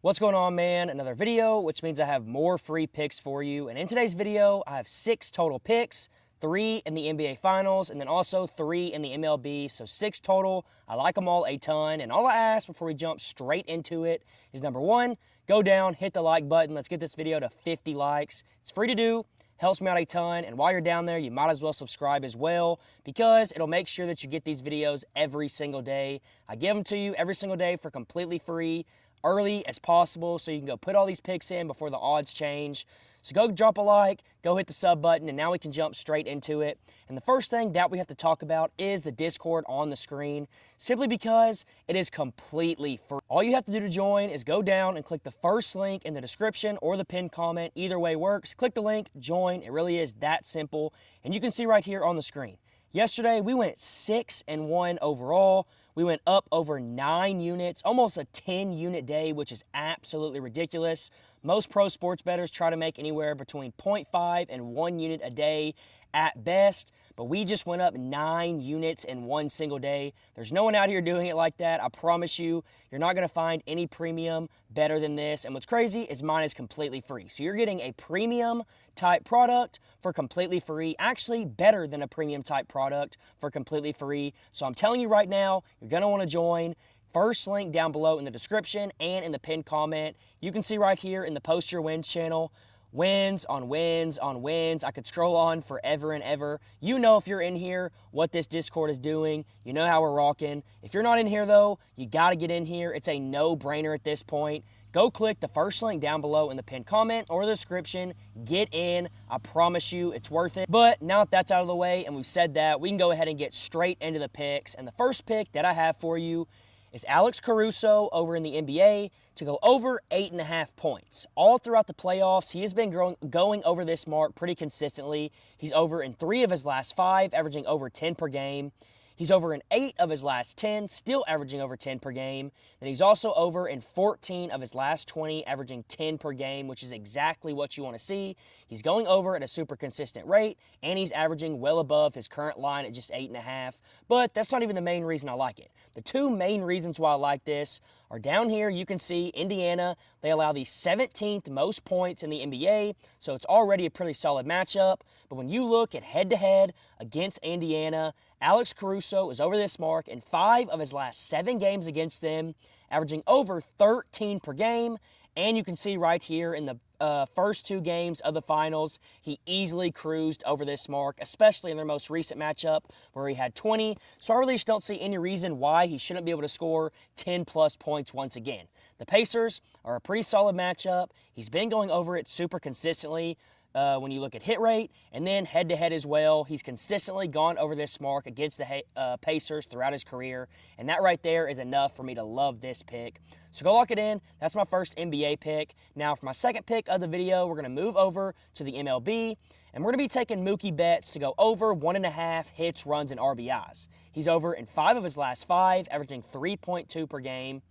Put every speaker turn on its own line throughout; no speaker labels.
What's going on, man? Another video, which means I have more free picks for you. And in today's video, I have 6 total picks, 3 in the NBA Finals, and then also 3 in the MLB, so 6 total. I like them all a ton, and all I ask before we jump straight into it is number 1, go down, hit the like button. Let's get this video to 50 likes. It's free to do. Helps me out a ton, and while you're down there, you might as well subscribe as well because it'll make sure that you get these videos every single day. I give them to you every single day for completely free, early as possible, so you can go put all these picks in before the odds change. So go drop a like, go hit the sub button, and now we can jump straight into it. And the first thing that we have to talk about is the Discord on the screen, simply because it is completely free. All you have to do to join is go down and click the first link in the description or the pinned comment. Either way works. Click the link, join. It really is that simple. And you can see right here on the screen. Yesterday, we went 6-1 overall. We went up over 9 units, almost a 10-unit day, which is absolutely ridiculous. Most pro sports bettors try to make anywhere between 0.5 and 1 unit a day at best, but we just went up 9 units in one single day. There's no one out here doing it like that. I promise you, you're not going to find any premium better than this. And what's crazy is mine is completely free. So you're getting a premium type product for completely free, actually better than a premium type product for completely free. So I'm telling you right now, you're going to want to join. First link down below in the description and in the pinned comment. You can see right here in the Post Your Wins channel, wins on wins on wins. I could scroll on forever and ever. You know, if you're in here, what this Discord is doing. You know how we're rocking. If you're not in here, though, you got to get in here. It's a no-brainer at this point. Go click the first link down below in the pinned comment or the description. Get in. I promise you it's worth it. But now that that's out of the way and we've said that, we can go ahead and get straight into the picks. And the first pick that I have for you is Alex Caruso over in the NBA to go over 8.5 points. All throughout the playoffs, he has been going over this mark pretty consistently. He's over in 3 of his last 5, averaging over 10 per game. He's over in 8 of his last 10, still averaging over 10 per game. And he's also over in 14 of his last 20, averaging 10 per game, which is exactly what you want to see. He's going over at a super consistent rate, and he's averaging well above his current line at just 8.5. But that's not even the main reason I like it. The 2 main reasons why I like this are down here. You can see Indiana, they allow the 17th most points in the NBA, so it's already a pretty solid matchup. But when you look at head-to-head against Indiana, Alex Caruso is over this mark in 5 of his last 7 games against them, averaging over 13 per game. And you can see right here in the first 2 games of the finals, he easily cruised over this mark, especially in their most recent matchup where he had 20. So I really just don't see any reason why he shouldn't be able to score 10-plus points once again. The Pacers are a pretty solid matchup. He's been going over it super consistently. When you look at hit rate, and then head-to-head as well, he's consistently gone over this mark against the Pacers throughout his career, and that right there is enough for me to love this pick. So go lock it in. That's my first NBA pick. Now for my second pick of the video, we're going to move over to the MLB, and we're going to be taking Mookie Betts to go over 1.5 hits, runs, and RBIs. He's over in 5 of his last 5, averaging 3.2 per game.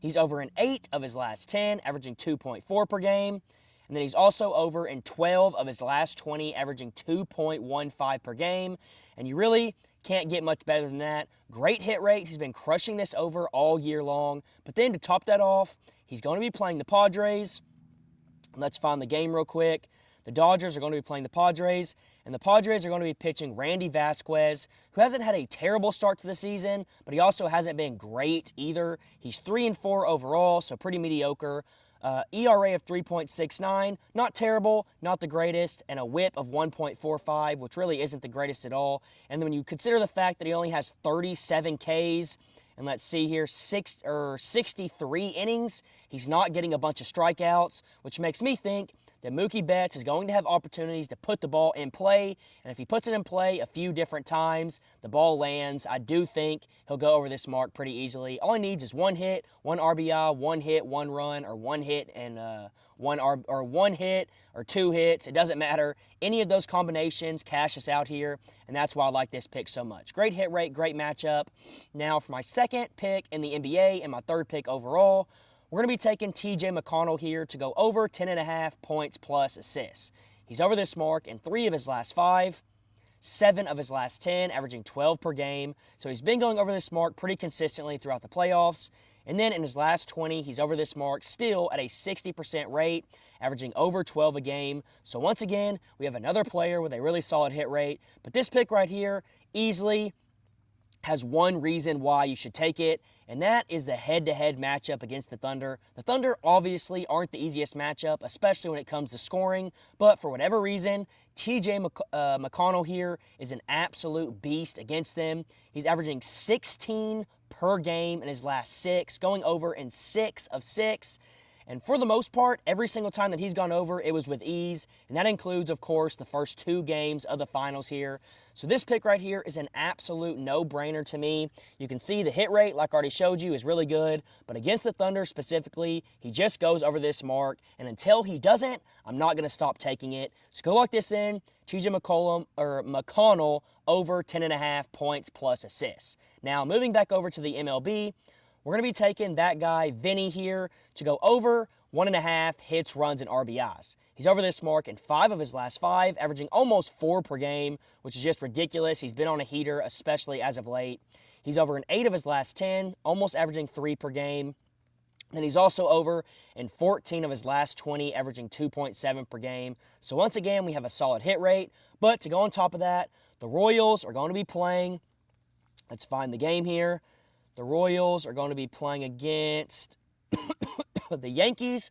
He's over in 8 of his last 10, averaging 2.4 per game. And then he's also over in 12 of his last 20, averaging 2.15 per game. And you really can't get much better than that. Great hit rate. He's been crushing this over all year long. But then to top that off, he's going to be playing the Padres. Let's find the game real quick. The Dodgers are going to be playing the Padres. And the Padres are going to be pitching Randy Vasquez, who hasn't had a terrible start to the season, but he also hasn't been great either. He's 3-4 overall, so pretty mediocre. ERA of 3.69, not terrible, not the greatest, and a whip of 1.45, which really isn't the greatest at all. And then when you consider the fact that he only has 37 Ks, and let's see here, 63 innings, he's not getting a bunch of strikeouts, which makes me think that Mookie Betts is going to have opportunities to put the ball in play, and if he puts it in play a few different times, the ball lands. I do think he'll go over this mark pretty easily. All he needs is 1 hit, 1 RBI, 1 hit, 1 run, or 1 hit and 1 hit or 2 hits. It doesn't matter. Any of those combinations cash us out here, and that's why I like this pick so much. Great hit rate, great matchup. Now for my second pick in the NBA and my third pick overall, we're going to be taking T.J. McConnell here to go over 10.5 points plus assists. He's over this mark in 3 of his last 5, 7 of his last 10, averaging 12 per game. So he's been going over this mark pretty consistently throughout the playoffs. And then in his last 20, he's over this mark still at a 60% rate, averaging over 12 a game. So once again, we have another player with a really solid hit rate. But this pick right here easily has one reason why you should take it, and that is the head-to-head matchup against the Thunder. The Thunder obviously aren't the easiest matchup, especially when it comes to scoring, but for whatever reason, TJ McConnell here is an absolute beast against them. He's averaging 16 per game in his last 6, going over in 6 of 6. And for the most part, every single time that he's gone over, it was with ease. And that includes, of course, the first 2 games of the finals here. So this pick right here is an absolute no-brainer to me. You can see the hit rate, like I already showed you, is really good. But against the Thunder specifically, he just goes over this mark. And until he doesn't, I'm not going to stop taking it. So go lock this in. TJ McConnell over 10.5 points plus assists. Now, moving back over to the MLB, we're going to be taking that guy, Vinny, here to go over 1.5 hits, runs, and RBIs. He's over this mark in 5 of his last 5, averaging almost 4 per game, which is just ridiculous. He's been on a heater, especially as of late. He's over in 8 of his last 10, almost averaging 3 per game. Then he's also over in 14 of his last 20, averaging 2.7 per game. So once again, we have a solid hit rate. But to go on top of that, the Royals are going to be playing. Let's find the game here. The Royals are going to be playing against the Yankees,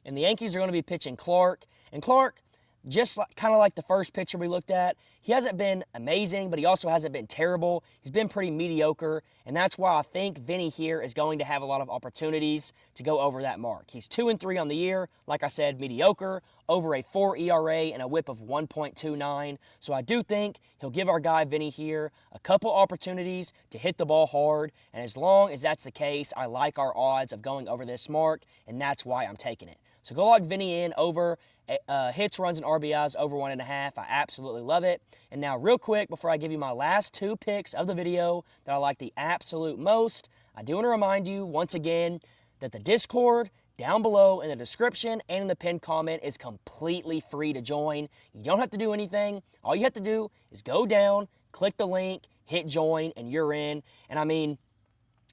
and the Yankees are going to be pitching Clark. And Clark, just kind of like the first pitcher we looked at, he hasn't been amazing, but he also hasn't been terrible. He's been pretty mediocre, and that's why I think Vinny here is going to have a lot of opportunities to go over that mark. He's 2-3 on the year. Like I said, mediocre, over a 4 ERA and a whip of 1.29. So I do think he'll give our guy Vinny here a couple opportunities to hit the ball hard, and as long as that's the case, I like our odds of going over this mark, and that's why I'm taking it. So go lock Vinny in over hits, runs, and RBIs over 1.5. I absolutely love it. And now real quick, before I give you my last 2 picks of the video that I like the absolute most, I do want to remind you once again that the Discord down below in the description and in the pinned comment is completely free to join. You don't have to do anything. All you have to do is go down, click the link, hit join, and you're in. And I mean,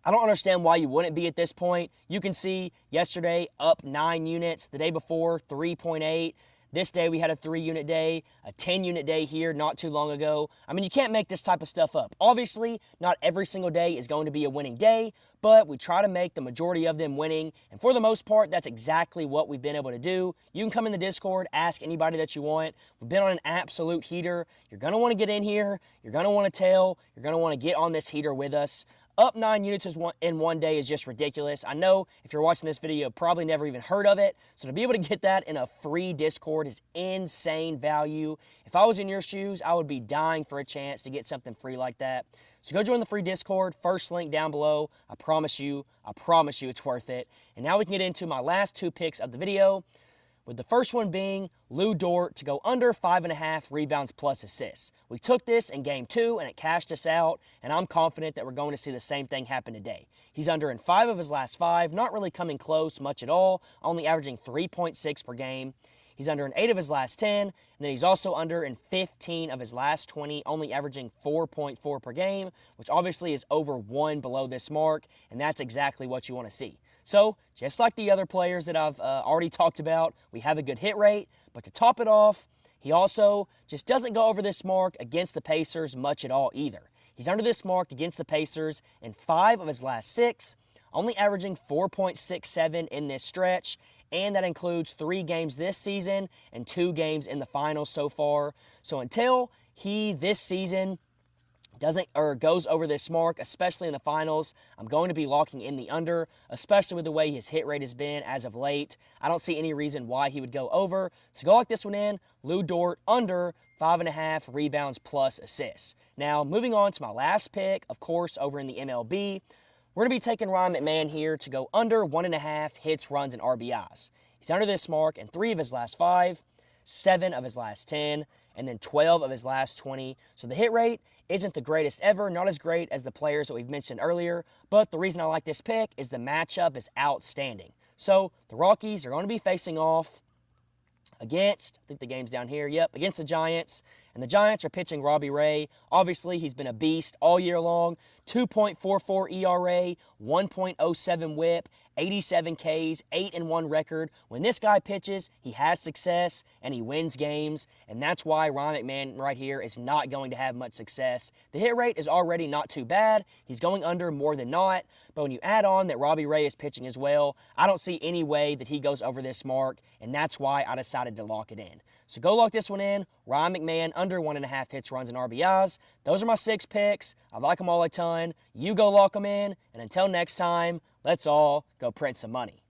I don't understand why you wouldn't be at this point. You can see yesterday up 9 units, the day before 3.8. This day we had a 3-unit day, a 10-unit day here not too long ago. I mean, you can't make this type of stuff up. Obviously, not every single day is going to be a winning day, but we try to make the majority of them winning. And for the most part, that's exactly what we've been able to do. You can come in the Discord, ask anybody that you want. We've been on an absolute heater. You're going to want to get in here. You're going to want to tell. You're going to want to get on this heater with us. Up 9 units in one day is just ridiculous. I know if you're watching this video, probably never even heard of it. So to be able to get that in a free Discord is insane value. If I was in your shoes, I would be dying for a chance to get something free like that. So go join the free Discord. First link down below. I promise you it's worth it. And now we can get into my last 2 picks of the video, with the first one being Lou Dort to go under 5.5 rebounds plus assists. We took this in Game 2, and it cashed us out, and I'm confident that we're going to see the same thing happen today. He's under in 5 of his last 5, not really coming close much at all, only averaging 3.6 per game. He's under in 8 of his last 10, and then he's also under in 15 of his last 20, only averaging 4.4 per game, which obviously is over 1 below this mark, and that's exactly what you want to see. So, just like the other players that I've already talked about, we have a good hit rate, but to top it off, he also just doesn't go over this mark against the Pacers much at all either. He's under this mark against the Pacers in 5 of his last 6, only averaging 4.67 in this stretch, and that includes 3 games this season and 2 games in the finals so far. So until he this season goes over this mark, especially in the finals, I'm going to be locking in the under, especially with the way his hit rate has been as of late. I don't see any reason why he would go over. So go lock this one in, Lou Dort under 5.5 rebounds plus assists. Now, moving on to my last pick, of course, over in the MLB, we're going to be taking Ryan McMahon here to go under 1.5 hits, runs, and RBIs. He's under this mark in 3 of his last 5, 7 of his last 10, and then 12 of his last 20. So the hit rate isn't the greatest ever, not as great as the players that we've mentioned earlier, but the reason I like this pick is the matchup is outstanding. So the Rockies are going to be facing off against, I think the game's down here, yep, against the Giants. And the Giants are pitching Robbie Ray. Obviously, he's been a beast all year long. 2.44 ERA, 1.07 whip, 87 Ks, 8-1 record. When this guy pitches, he has success and he wins games, and that's why Ryan McMahon right here is not going to have much success. The hit rate is already not too bad. He's going under more than not, but when you add on that Robbie Ray is pitching as well, I don't see any way that he goes over this mark, and that's why I decided to lock it in. So go lock this one in. Ryan McMahon under 1.5 hits, runs, and RBIs. Those are my 6 picks. I like them all a ton. You go lock them in, and until next time, let's all go print some money.